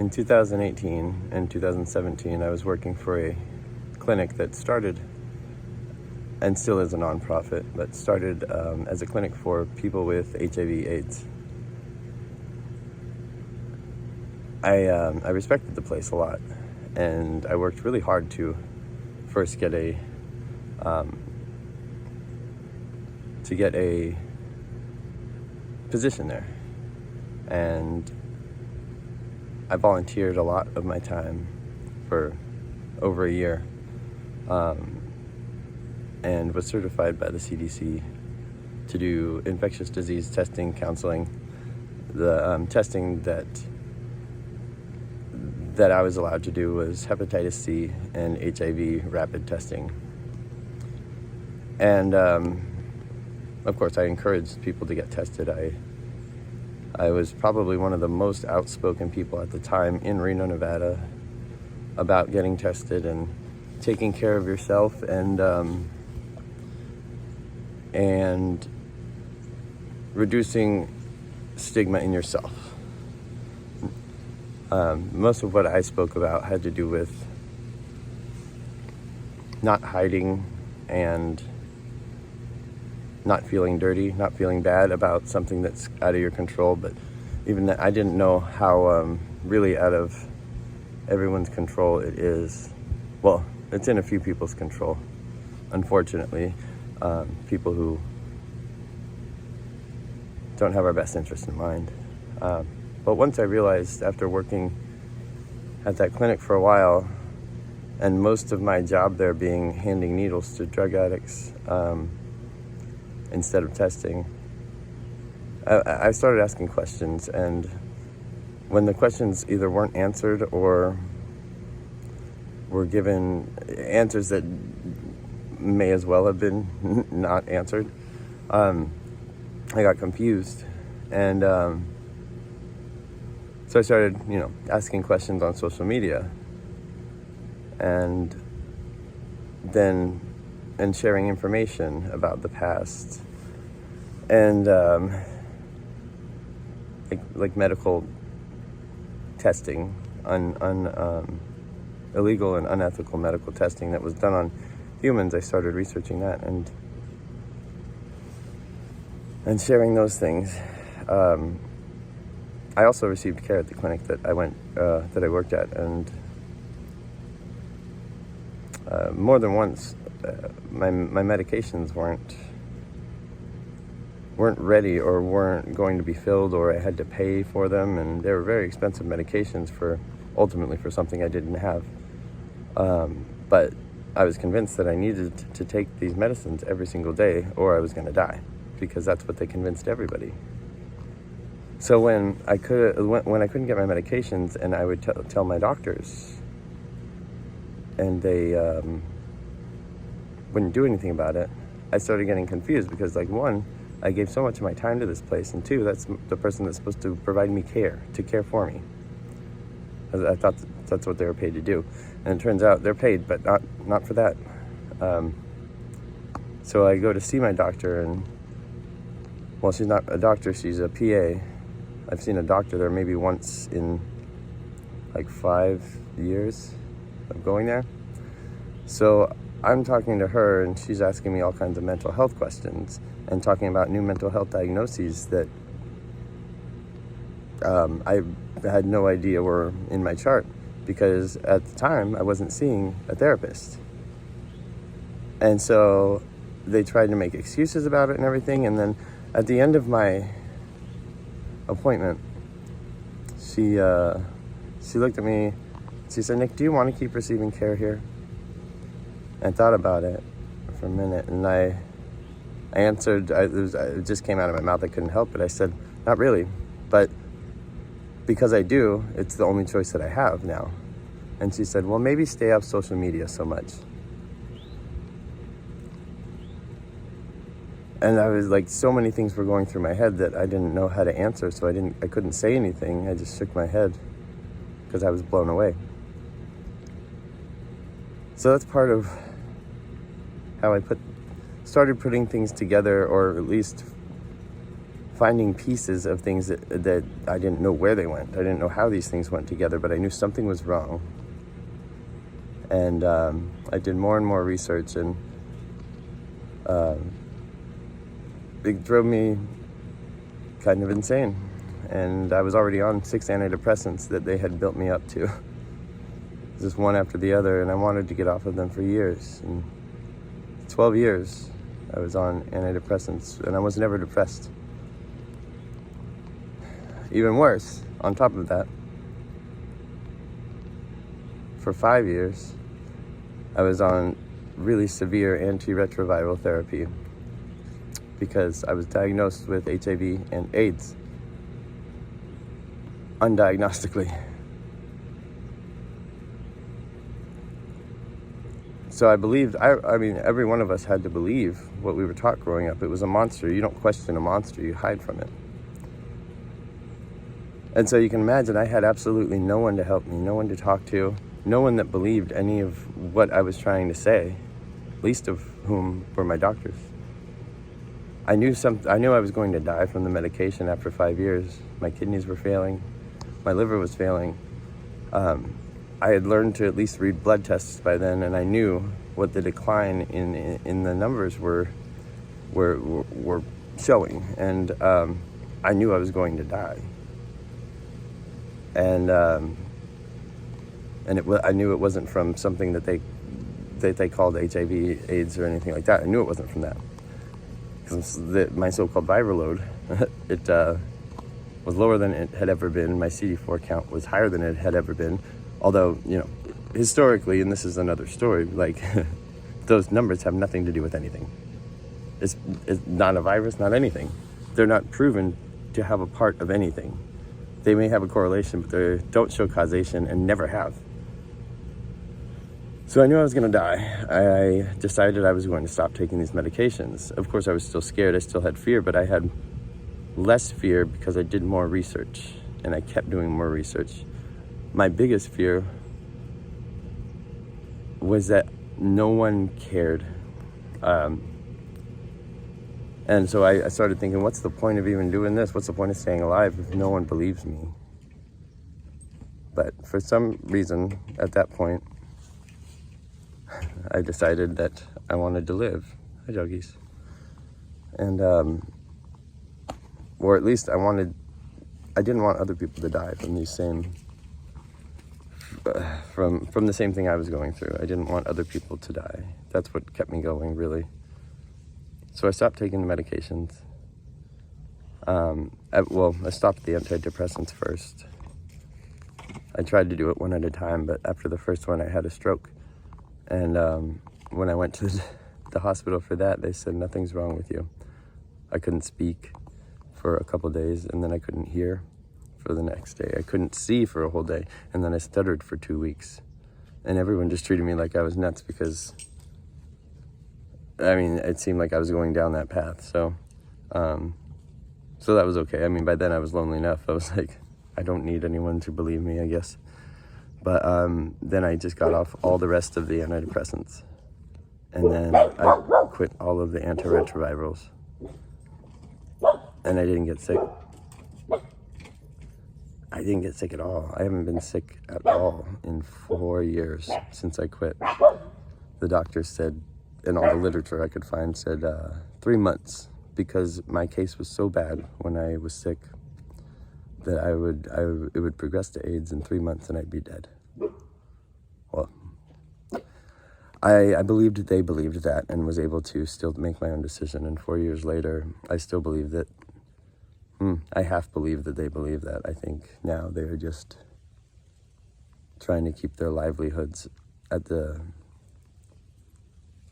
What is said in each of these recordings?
In 2018 and 2017, I was working for a clinic that started, and still is a nonprofit, but started as a clinic for people with HIV/AIDS. I respected the place a lot, and I worked really hard to first get a position there, and I volunteered a lot of my time for over a year, and was certified by the CDC to do infectious disease testing, counseling. The testing that I was allowed to do was hepatitis C and HIV rapid testing. And of course, I encouraged people to get tested. I was probably one of the most outspoken people at the time in Reno, Nevada, about getting tested and taking care of yourself and reducing stigma in yourself. Most of what I spoke about had to do with not hiding and not feeling dirty, not feeling bad about something that's out of your control. But even that, I didn't know how really out of everyone's control it is. Well, it's in a few people's control, unfortunately. People who don't have our best interest in mind. But once I realized, after working at that clinic for a while, and most of my job there being handing needles to drug addicts instead of testing, I started asking questions, and when the questions either weren't answered or were given answers that may as well have been not answered, I got confused, and so I started, asking questions on social media, and sharing information about the past, and like medical testing, illegal and unethical medical testing that was done on humans. I started researching that and sharing those things. I also received care at the clinic that I worked at, and more than once, my medications weren't ready or weren't going to be filled, or I had to pay for them, and they were very expensive medications ultimately for something I didn't have. But I was convinced that I needed to take these medicines every single day, or I was going to die, because that's what they convinced everybody. So when I couldn't get my medications, and I would tell my doctors, and they wouldn't do anything about it, I started getting confused, because, one, I gave so much of my time to this place, and two, that's the person that's supposed to provide me care for me. I thought that's what they were paid to do, and it turns out they're paid, but not for that. So I go to see my doctor, and she's not a doctor, she's a PA. I've seen a doctor there maybe once in 5 years of going there. So I'm talking to her, and she's asking me all kinds of mental health questions and talking about new mental health diagnoses that I had no idea were in my chart, because at the time I wasn't seeing a therapist. And so they tried to make excuses about it and everything, and then at the end of my appointment, she looked at me, she said, "Nick, do you want to keep receiving care here?" I thought about it for a minute, and I answered, it just came out of my mouth, I couldn't help it. I said, "Not really, but because I do, it's the only choice that I have now." And she said, "Well, maybe stay off social media so much." And I was so many things were going through my head that I didn't know how to answer, so I couldn't say anything. I just shook my head because I was blown away. So that's part of how I started putting things together, or at least finding pieces of things that I didn't know where they went. I didn't know how these things went together, but I knew something was wrong. And I did more and more research, and it drove me kind of insane. And I was already on 6 antidepressants that they had built me up to, just one after the other, and I wanted to get off of them for years. And 12 years I was on antidepressants, and I was never depressed. Even worse, on top of that, for 5 years, I was on really severe antiretroviral therapy because I was diagnosed with HIV and AIDS undiagnostically. So I believed, I mean, every one of us had to believe what we were taught growing up. It was a monster. You don't question a monster, you hide from it. And so you can imagine I had absolutely no one to help me, no one to talk to, no one that believed any of what I was trying to say, least of whom were my doctors. I knew I was going to die from the medication after 5 years. My kidneys were failing. My liver was failing. I had learned to at least read blood tests by then, and I knew what the decline in the numbers were showing. And I knew I was going to die. And I knew it wasn't from something that they called HIV, AIDS, or anything like that. I knew it wasn't from that. Because my so-called viral load, it was lower than it had ever been. My CD4 count was higher than it had ever been. Although, historically, and this is another story, like, those numbers have nothing to do with anything. It's not a virus, not anything. They're not proven to have a part of anything. They may have a correlation, but they don't show causation and never have. So I knew I was going to die. I decided I was going to stop taking these medications. Of course, I was still scared. I still had fear, but I had less fear because I did more research, and I kept doing more research. My biggest fear was that no one cared. And so I started thinking, what's the point of even doing this? What's the point of staying alive if no one believes me? But for some reason, at that point, I decided that I wanted to live. Hi, doggies. And, or at least I didn't want other people to die from these same, from the same thing I was going through. I didn't want other people to die. That's what kept me going, really. So I stopped taking the medications. I stopped the antidepressants first. I tried to do it one at a time, but after the first one, I had a stroke. And when I went to the hospital for that, they said, nothing's wrong with you. I couldn't speak for a couple days, and then I couldn't hear for the next day. I couldn't see for a whole day, and then I stuttered for 2 weeks. And everyone just treated me like I was nuts because, it seemed like I was going down that path. So that was okay. By then I was lonely enough. I was like, I don't need anyone to believe me, I guess. But then I just got off all the rest of the antidepressants. And then I quit all of the antiretrovirals. And I didn't get sick. I didn't get sick at all. I haven't been sick at all in 4 years since I quit. The doctor said, and all the literature I could find said 3 months, because my case was so bad when I was sick that it would progress to AIDS in 3 months and I'd be dead. Well, I believed they believed that and was able to still make my own decision. And 4 years later, I still believe that. I half believe that they believe that. I think now they're just trying to keep their livelihoods at the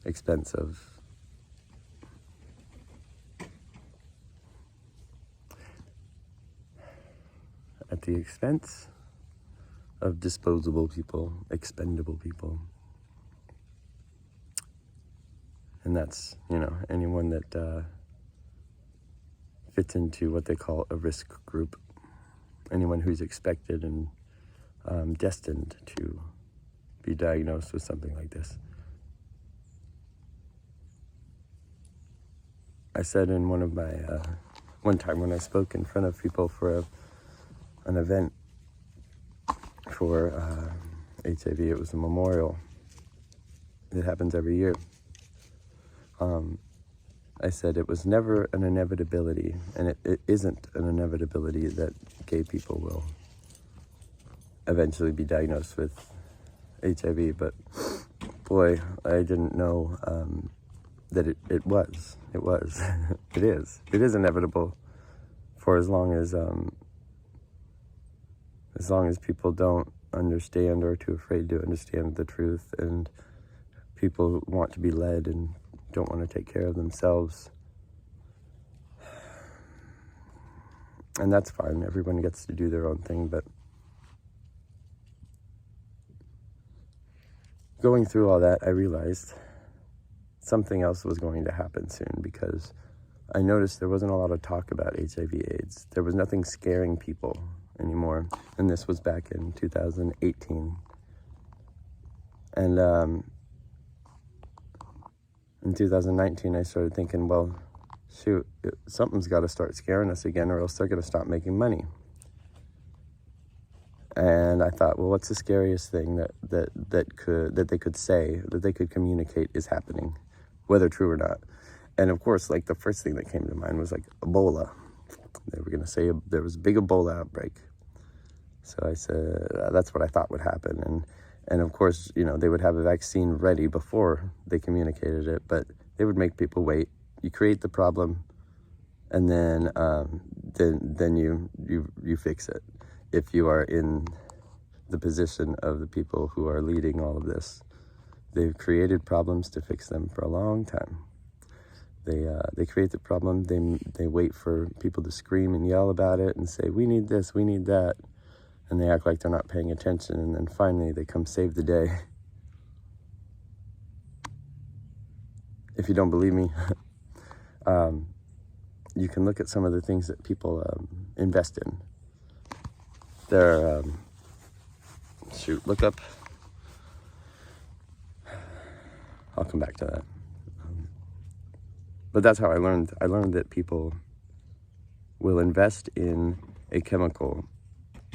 expense of disposable people, expendable people. And that's, anyone that fits into what they call a risk group. Anyone who's expected and destined to be diagnosed with something like this. I said in one of my one time when I spoke in front of people for an event for HIV. It was a memorial. It happens every year. I said it was never an inevitability, and it isn't an inevitability that gay people will eventually be diagnosed with HIV, but boy, I didn't know that it was. It is inevitable for as long as people don't understand or are too afraid to understand the truth, and people want to be led and don't want to take care of themselves. And that's fine. Everyone gets to do their own thing, but going through all that, I realized something else was going to happen soon, because I noticed there wasn't a lot of talk about HIV/AIDS. There was nothing scaring people anymore, and this was back in 2018. And in 2019, I started thinking, well, shoot, something's got to start scaring us again, or else they're going to stop making money. And I thought, well, what's the scariest thing that they could say, that they could communicate is happening, whether true or not? And of course, like, the first thing that came to mind was like Ebola. They were going to say there was a big Ebola outbreak. So I said, that's what I thought would happen. And of course, you know, they would have a vaccine ready before they communicated it, but they would make people wait. You create the problem, and then you fix it. If you are in the position of the people who are leading all of this, they've created problems to fix them for a long time. They create the problem. They wait for people to scream and yell about it and say, we need this, we need that. And they act like they're not paying attention, and then finally they come save the day. If you don't believe me, you can look at some of the things that people invest in. There, look up. I'll come back to that. But that's how I learned. I learned that people will invest in a chemical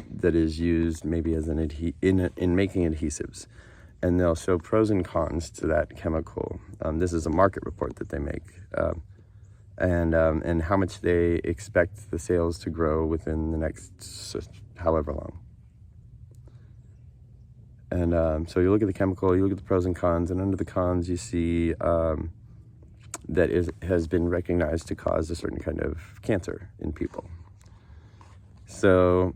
that is used maybe as an in making adhesives, and they'll show pros and cons to that chemical. This is a market report that they make, and how much they expect the sales to grow within the next however long. And so you look at the chemical, you look at the pros and cons, and under the cons you see that has been recognized to cause a certain kind of cancer in people. So,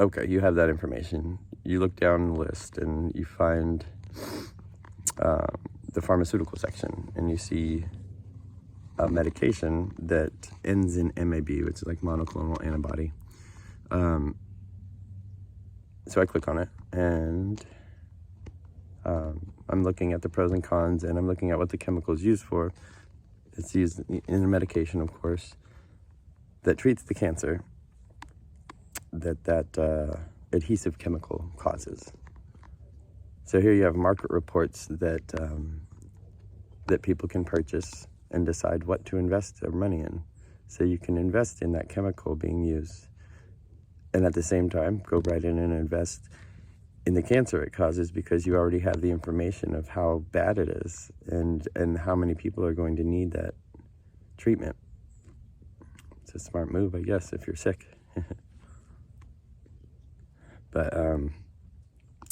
okay, you have that information. You look down the list and you find the pharmaceutical section, and you see a medication that ends in MAB, which is like monoclonal antibody. So I click on it, and I'm looking at the pros and cons, and I'm looking at what the chemical is used for. It's used in a medication, of course, that treats the cancer that adhesive chemical causes. So here you have market reports that people can purchase and decide what to invest their money in. So you can invest in that chemical being used, and at the same time go right in and invest in the cancer it causes, because you already have the information of how bad it is and how many people are going to need that treatment. It's a smart move, I guess, if you're sick. But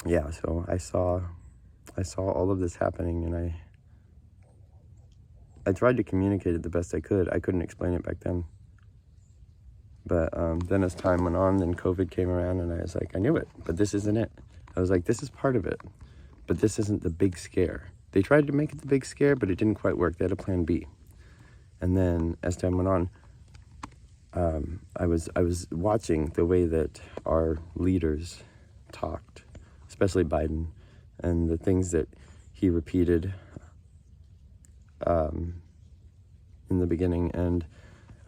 yeah, so I saw all of this happening, and I tried to communicate it the best I could. I couldn't explain it back then. But then as time went on, then COVID came around, and I was like, I knew it, but this isn't it. I was like, this is part of it, but this isn't the big scare. They tried to make it the big scare, but it didn't quite work. They had a plan B. And then as time went on, I was watching the way that our leaders talked, especially Biden, and the things that he repeated in the beginning, and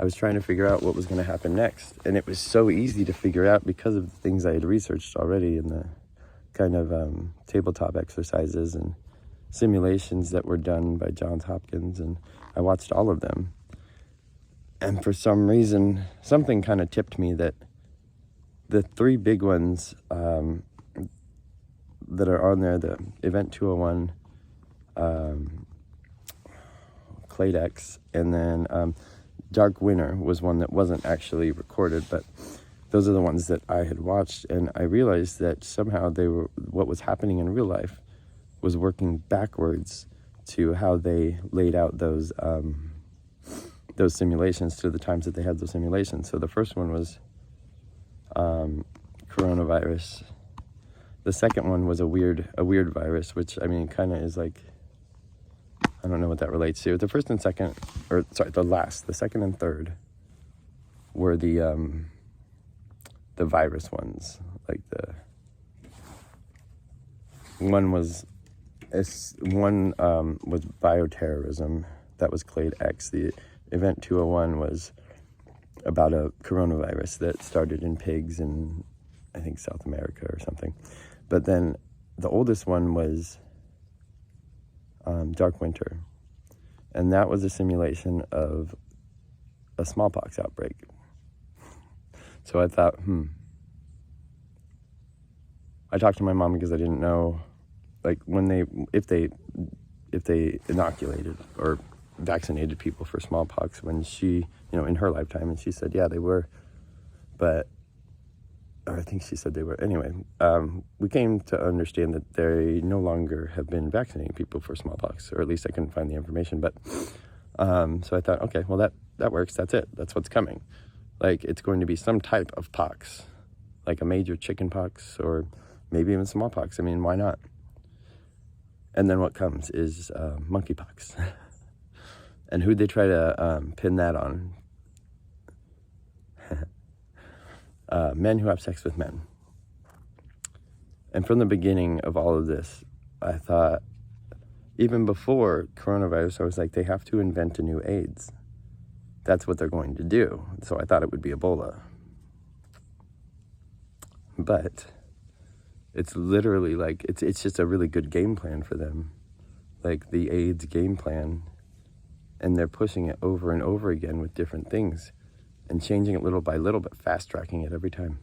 I was trying to figure out what was going to happen next. And it was so easy to figure out because of the things I had researched already in the kind of tabletop exercises and simulations that were done by Johns Hopkins, and I watched all of them. And for some reason, something kind of tipped me that the three big ones that are on there, the Event 201, Clade X, and then Dark Winter was one that wasn't actually recorded, but those are the ones that I had watched, and I realized that somehow what was happening in real life was working backwards to how they laid out those simulations, to the times that they had those simulations. So the first one was coronavirus. The second one was a weird virus, which, I mean, kind of is like, I don't know what that relates to. The first and second, the second and third were the virus ones. Like one was bioterrorism. That was Clade X. The Event 201 was about a coronavirus that started in pigs in, I think, South America or something. But then the oldest one was Dark Winter. And that was a simulation of a smallpox outbreak. So I thought, I talked to my mom because I didn't know, like, if they inoculated or vaccinated people for smallpox when she, in her lifetime, and she said, yeah, they were, or I think she said they were. Anyway, we came to understand that they no longer have been vaccinating people for smallpox, or at least I couldn't find the information, but, so I thought, okay, well, that works, that's it, that's what's coming. Like, it's going to be some type of pox, like a major chicken pox, or maybe even smallpox. I mean, why not? And then what comes is monkeypox. And who'd they try to pin that on? Men who have sex with men. And from the beginning of all of this, I thought, even before coronavirus, I was like, they have to invent a new AIDS. That's what they're going to do. So I thought it would be Ebola. But it's literally like, it's just a really good game plan for them. Like the AIDS game plan. And they're pushing it over and over again with different things and changing it little by little, but fast tracking it every time.